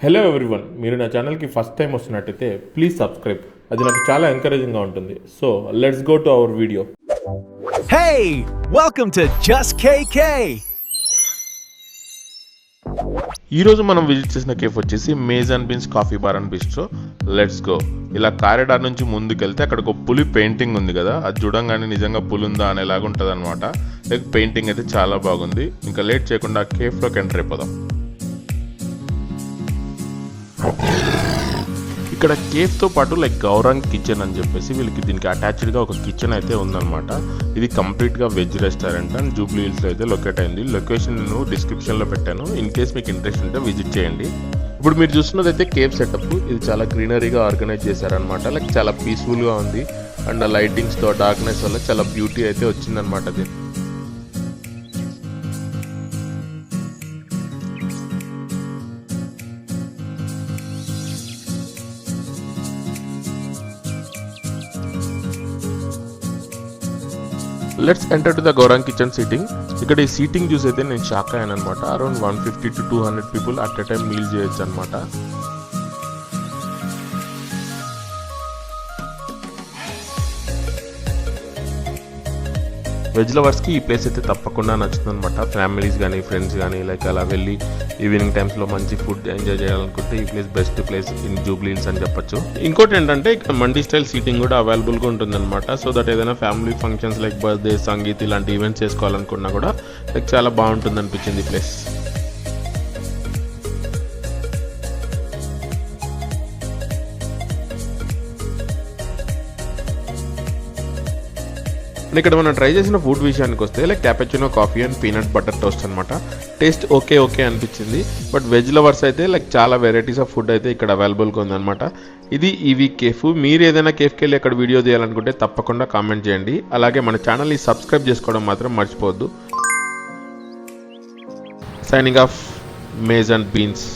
Hello everyone, మీరు నా ఛానల్కి ఫస్ట్ టైం వస్తున్నట్టయితే ప్లీజ్ సబ్స్క్రైబ్. అది నాకు చాలా ఎంకరేజింగ్గా ఉంటుంది. So let's go to our video. Hey! Welcome to Just KK! ఈరోజు మనం విజిట్ చేసిన కేఫ్ వచ్చేసి Maze and Beans coffee bar and bistro. Let's go. ఇలా కారిడార్ నుంచి ముందుకెళ్తే అక్కడ ఒక పులి పెయింటింగ్ ఉంది కదా, అది చూడంగానే నిజంగా పులి ఉందా అనేలాగా ఉంటుంది అనమాట. పెయింటింగ్ అయితే చాలా బాగుంది. ఇంకా లేట్ చేయకుండా కేఫ్లోకి ఎంటర్ అయిపోదాం. ఇక్కడ కేఫ్తో పాటు గౌరాంగ్ కిచెన్ అని చెప్పేసి వీళ్ళకి దీనికి అటాచ్డ్గా ఒక కిచెన్ అయితే ఉందన్నమాట. ఇది కంప్లీట్గా వెజ్ రెస్టారెంట్ అండ్ జూబ్లీ హిల్స్లో అయితే లొకేట్ అయింది. లొకేషన్ నేను డిస్క్రిప్షన్లో పెట్టాను. ఇన్ కేస్ మీకు ఇంట్రెస్ట్ ఉంటే విజిట్ చేయండి. ఇప్పుడు మీరు చూస్తున్నది అయితే కేఫ్ సెటప్. ఇది చాలా గ్రీనరీగా ఆర్గనైజ్ చేశారనమాట. చాలా పీస్ఫుల్గా ఉంది అండ్ లైటింగ్స్తో డార్క్నెస్ వల్ల చాలా బ్యూటీ అయితే వచ్చిందనమాట. అది let's enter to the Gaurang kitchen seating. ఇక్కడ ఈ సీటింగ్ చూసి అయితే నేను షాక్ అయ్యాను అనమాట. Around 150 to 200 people at a time meal చేయొచ్చు అనమాట. వెజ్ లవర్స్కి ఈ ప్లేస్ అయితే తప్పకుండా నచ్చుతుంది అనమాట. ఫ్యామిలీస్ కానీ ఫ్రెండ్స్ కానీ అలా వెళ్ళి ఈవినింగ్ టైమ్స్లో మంచి ఫుడ్ ఎంజాయ్ చేయాలనుకుంటే ఈ place best place in Jubilee hills అని చెప్పొచ్చు. ఇంకోటి ఏంటంటే ఇక్కడ మండీ స్టైల్ సీటింగ్ కూడా అవైలబుల్గా ఉంటుంది అనమాట. సో దట్ ఏదైనా ఫ్యామిలీ ఫంక్షన్స్ బర్త్డే, సంగీత్ ఇలాంటి ఈవెంట్స్ చేసుకోవాలనుకున్నా కూడా చాలా బాగుంటుంది అనిపించింది ఈ ప్లేస్. ఇక్కడ మనం ట్రై చేసిన ఫుడ్ విషయానికి వస్తే cappuccino coffee and peanut butter toast అనమాట. టేస్ట్ ఓకే అనిపించింది. బట్ వెజ్ లవర్స్ అయితే చాలా వెరైటీస్ ఆఫ్ ఫుడ్ అయితే ఇక్కడ అవైలబుల్గా ఉందన్నమాట. ఇది ఈ వీక్ కేఫ్. మీరు ఏదైనా కేఫ్కి వెళ్ళి అక్కడ వీడియో తీయాలనుకుంటే తప్పకుండా కామెంట్ చేయండి. అలాగే మన ఛానల్ని సబ్స్క్రైబ్ చేసుకోవడం మాత్రం మర్చిపోవద్దు. Signing off Maze and beans.